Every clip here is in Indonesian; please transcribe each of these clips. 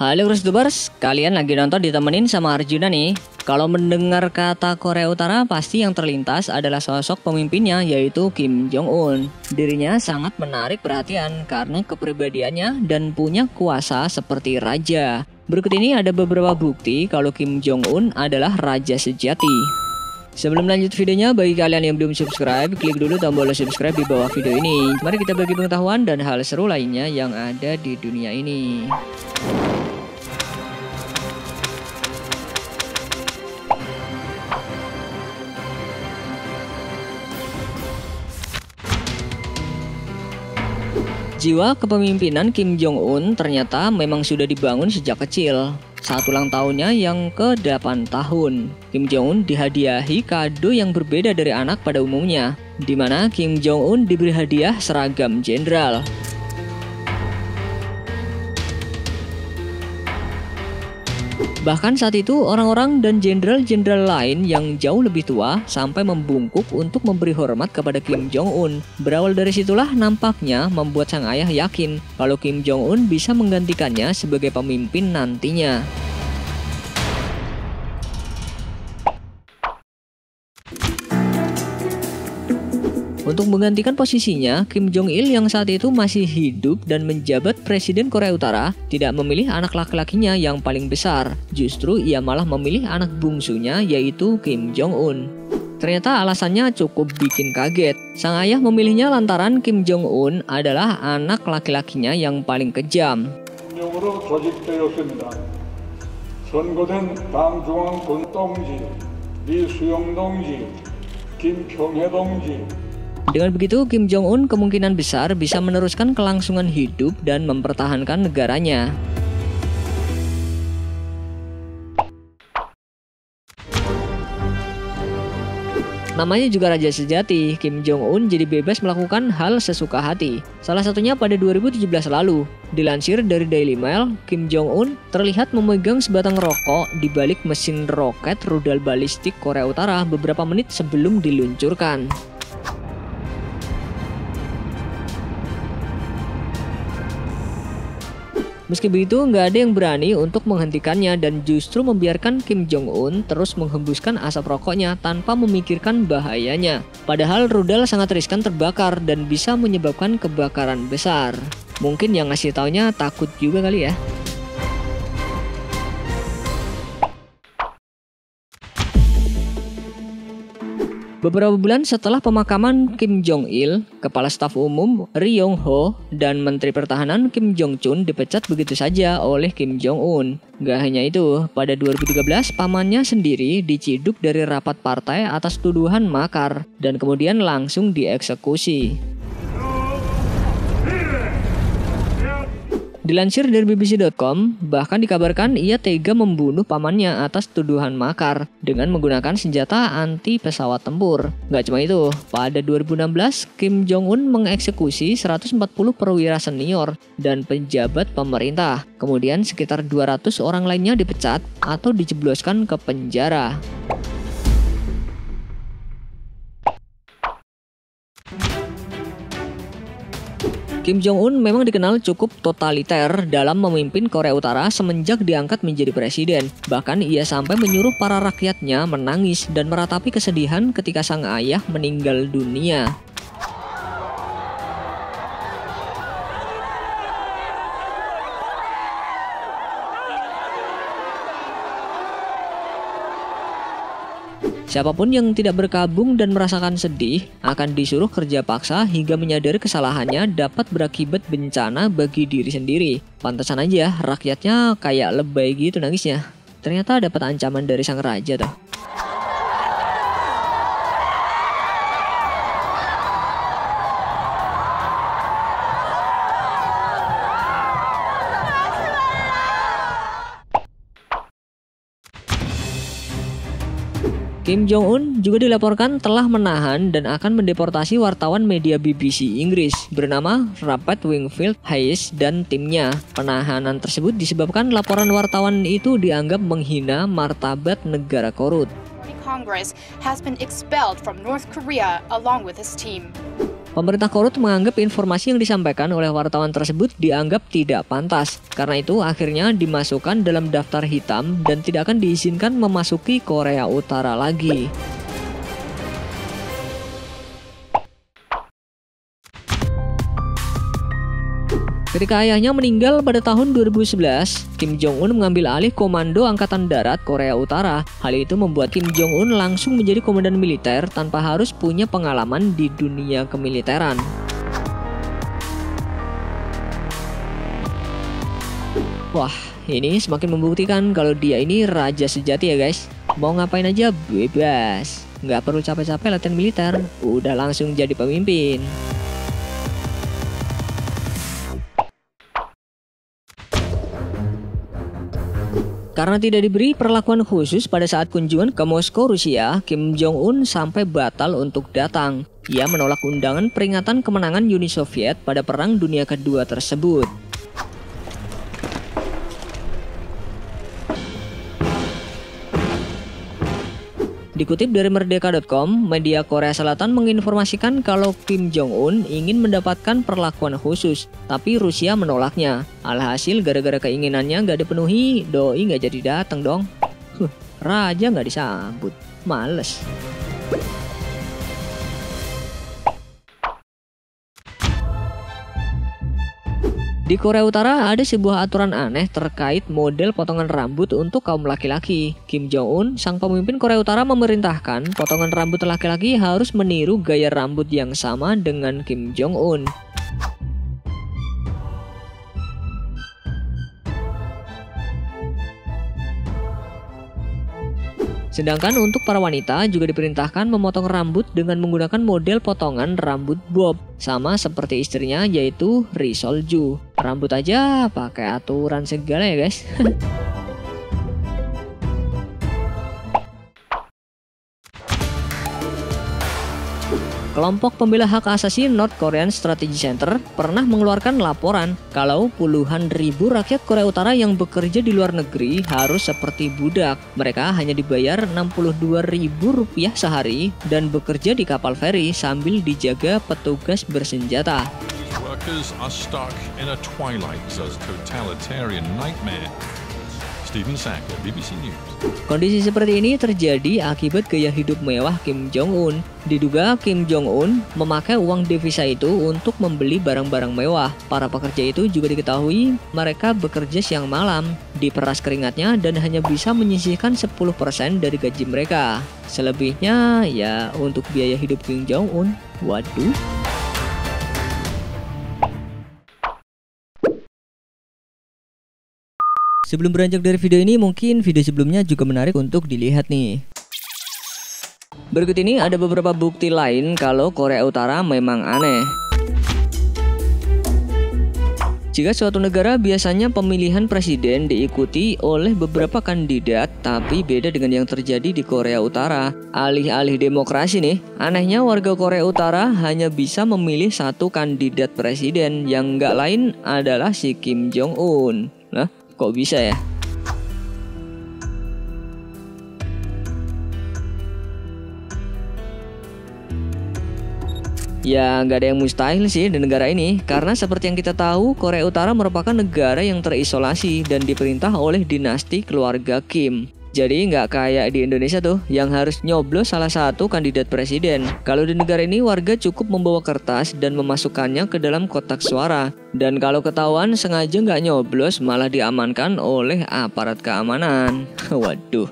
Halo Krustubers, kalian lagi nonton ditemenin sama Arjuna nih. Kalau mendengar kata Korea Utara, pasti yang terlintas adalah sosok pemimpinnya, yaitu Kim Jong-un. Dirinya sangat menarik perhatian karena kepribadiannya dan punya kuasa seperti raja. Berikut ini ada beberapa bukti kalau Kim Jong-un adalah raja sejati. Sebelum lanjut videonya, bagi kalian yang belum subscribe, klik dulu tombol subscribe di bawah video ini. Mari kita bagi pengetahuan dan hal seru lainnya yang ada di dunia ini. Jiwa kepemimpinan Kim Jong-un ternyata memang sudah dibangun sejak kecil. Saat ulang tahunnya yang ke-8 tahun, Kim Jong-un dihadiahi kado yang berbeda dari anak pada umumnya, di mana Kim Jong-un diberi hadiah seragam jenderal. Bahkan saat itu orang-orang dan jenderal-jenderal lain yang jauh lebih tua sampai membungkuk untuk memberi hormat kepada Kim Jong-un. Berawal dari situlah nampaknya membuat sang ayah yakin kalau Kim Jong-un bisa menggantikannya sebagai pemimpin nantinya. Untuk menggantikan posisinya, Kim Jong-il yang saat itu masih hidup dan menjabat Presiden Korea Utara tidak memilih anak laki-lakinya yang paling besar. Justru ia malah memilih anak bungsunya, yaitu Kim Jong-un. Ternyata alasannya cukup bikin kaget. Sang ayah memilihnya lantaran Kim Jong-un adalah anak laki-lakinya yang paling kejam. 선거된 당 중앙군 동지 리수영 동지, 김평해 동지. Dengan begitu, Kim Jong-un kemungkinan besar bisa meneruskan kelangsungan hidup dan mempertahankan negaranya. Namanya juga raja sejati, Kim Jong-un jadi bebas melakukan hal sesuka hati. Salah satunya pada 2017 lalu. Dilansir dari Daily Mail, Kim Jong-un terlihat memegang sebatang rokok di balik mesin roket rudal balistik Korea Utara beberapa menit sebelum diluncurkan. Meski begitu, nggak ada yang berani untuk menghentikannya dan justru membiarkan Kim Jong-un terus menghembuskan asap rokoknya tanpa memikirkan bahayanya. Padahal rudal sangat riskan terbakar dan bisa menyebabkan kebakaran besar. Mungkin yang ngasih taunya takut juga kali ya. Beberapa bulan setelah pemakaman Kim Jong-il, Kepala Staf Umum Ri Yong-ho dan Menteri Pertahanan Kim Jong-chun dipecat begitu saja oleh Kim Jong-un. Gak hanya itu, pada 2013 pamannya sendiri diciduk dari rapat partai atas tuduhan makar dan kemudian langsung dieksekusi. Dilansir dari BBC.com, bahkan dikabarkan ia tega membunuh pamannya atas tuduhan makar dengan menggunakan senjata anti pesawat tempur. Gak cuma itu, pada 2016 Kim Jong-un mengeksekusi 140 perwira senior dan pejabat pemerintah. Kemudian sekitar 200 orang lainnya dipecat atau dijebloskan ke penjara. Kim Jong-un memang dikenal cukup totaliter dalam memimpin Korea Utara semenjak diangkat menjadi presiden. Bahkan ia sampai menyuruh para rakyatnya menangis dan meratapi kesedihan ketika sang ayah meninggal dunia. Siapapun yang tidak berkabung dan merasakan sedih akan disuruh kerja paksa hingga menyadari kesalahannya dapat berakibat bencana bagi diri sendiri. Pantesan aja rakyatnya kayak lebay gitu nangisnya. Ternyata dapat ancaman dari sang raja tuh. Kim Jong-un juga dilaporkan telah menahan dan akan mendeportasi wartawan media BBC Inggris bernama Rupert Wingfield Hayes dan timnya. Penahanan tersebut disebabkan laporan wartawan itu dianggap menghina martabat negara korut. Congress has been expelled from North Korea along with his team. Pemerintah Korut menganggap informasi yang disampaikan oleh wartawan tersebut dianggap tidak pantas. Karena itu akhirnya dimasukkan dalam daftar hitam dan tidak akan diizinkan memasuki Korea Utara lagi. Ketika ayahnya meninggal pada tahun 2011, Kim Jong-un mengambil alih Komando Angkatan Darat Korea Utara. Hal itu membuat Kim Jong-un langsung menjadi komandan militer tanpa harus punya pengalaman di dunia kemiliteran. Wah, ini semakin membuktikan kalau dia ini raja sejati ya guys. Mau ngapain aja bebas. Nggak perlu capek-capek latihan militer, udah langsung jadi pemimpin. Karena tidak diberi perlakuan khusus pada saat kunjungan ke Moskow, Rusia, Kim Jong-un sampai batal untuk datang. Ia menolak undangan peringatan kemenangan Uni Soviet pada Perang Dunia Kedua tersebut. Dikutip dari Merdeka.com, media Korea Selatan menginformasikan kalau Kim Jong-un ingin mendapatkan perlakuan khusus, tapi Rusia menolaknya. Alhasil gara-gara keinginannya nggak dipenuhi, doi nggak jadi datang dong. Raja nggak disambut, males. Di Korea Utara ada sebuah aturan aneh terkait model potongan rambut untuk kaum laki-laki. Kim Jong-un, sang pemimpin Korea Utara, memerintahkan potongan rambut laki-laki harus meniru gaya rambut yang sama dengan Kim Jong-un. Sedangkan untuk para wanita juga diperintahkan memotong rambut dengan menggunakan model potongan rambut bob, sama seperti istrinya yaitu Ri Sol-ju. Rambut aja pakai aturan segala ya guys. Kelompok pembela hak asasi North Korean Strategy Center pernah mengeluarkan laporan kalau puluhan ribu rakyat Korea Utara yang bekerja di luar negeri harus seperti budak. Mereka hanya dibayar Rp62.000 sehari dan bekerja di kapal feri sambil dijaga petugas bersenjata. Workers are stuck in a twilight totalitarian nightmare. Stephen Saka, BBC News. Kondisi seperti ini terjadi akibat gaya hidup mewah Kim Jong-un. Diduga Kim Jong-un memakai uang devisa itu untuk membeli barang-barang mewah. Para pekerja itu juga diketahui mereka bekerja siang malam, diperas keringatnya dan hanya bisa menyisihkan 10% dari gaji mereka. Selebihnya ya untuk biaya hidup Kim Jong-un. Waduh. Sebelum beranjak dari video ini, mungkin video sebelumnya juga menarik untuk dilihat nih. Berikut ini ada beberapa bukti lain kalau Korea Utara memang aneh. Jika suatu negara biasanya pemilihan presiden diikuti oleh beberapa kandidat, tapi beda dengan yang terjadi di Korea Utara. Alih-alih demokrasi nih, anehnya warga Korea Utara hanya bisa memilih satu kandidat presiden yang nggak lain adalah si Kim Jong-un. Nah, kok bisa ya? Ya nggak ada yang mustahil sih di negara ini, karena seperti yang kita tahu Korea Utara merupakan negara yang terisolasi dan diperintah oleh dinasti keluarga Kim. Jadi nggak kayak di Indonesia tuh yang harus nyoblos salah satu kandidat presiden. Kalau di negara ini warga cukup membawa kertas dan memasukkannya ke dalam kotak suara. Dan kalau ketahuan sengaja nggak nyoblos malah diamankan oleh aparat keamanan. Waduh.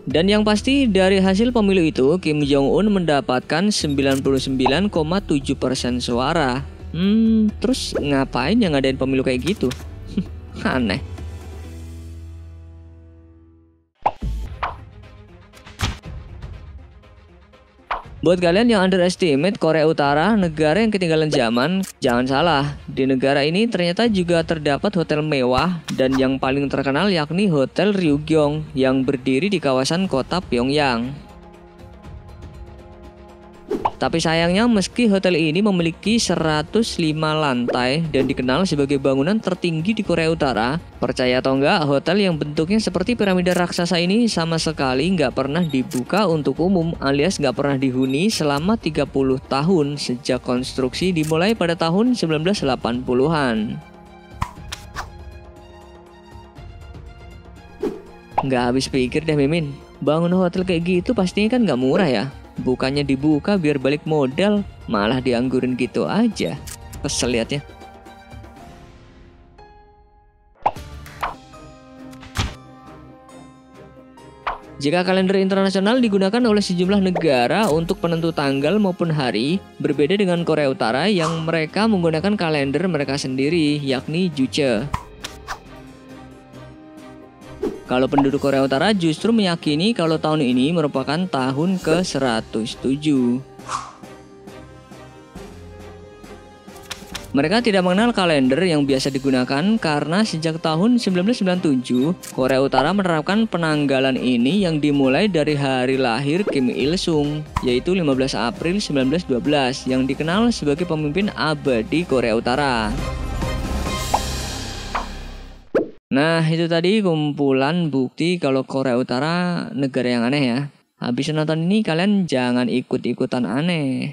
Dan yang pasti dari hasil pemilu itu Kim Jong-un mendapatkan 99,7% suara. Terus ngapain yang ngadain pemilu kayak gitu? Aneh. Buat kalian yang underestimate Korea Utara, negara yang ketinggalan zaman, jangan salah. Di negara ini ternyata juga terdapat hotel mewah dan yang paling terkenal yakni Hotel Ryugyong yang berdiri di kawasan kota Pyongyang. Tapi sayangnya meski hotel ini memiliki 105 lantai dan dikenal sebagai bangunan tertinggi di Korea Utara, percaya atau enggak, hotel yang bentuknya seperti piramida raksasa ini sama sekali nggak pernah dibuka untuk umum alias nggak pernah dihuni selama 30 tahun sejak konstruksi dimulai pada tahun 1980-an. Nggak habis pikir deh Mimin, bangun hotel kayak gitu pastinya kan nggak murah ya. Bukannya dibuka biar balik modal, malah dianggurin gitu aja. Kesel liatnya. Jika kalender internasional digunakan oleh sejumlah negara untuk penentu tanggal maupun hari, berbeda dengan Korea Utara yang mereka menggunakan kalender mereka sendiri, yakni Juche. Kalau penduduk Korea Utara justru meyakini kalau tahun ini merupakan tahun ke-107. Mereka tidak mengenal kalender yang biasa digunakan karena sejak tahun 1997, Korea Utara menerapkan penanggalan ini yang dimulai dari hari lahir Kim Il Sung, yaitu 15 April 1912, yang dikenal sebagai pemimpin abadi Korea Utara. Nah, itu tadi kumpulan bukti kalau Korea Utara negara yang aneh ya. Habis nonton ini kalian jangan ikut-ikutan aneh.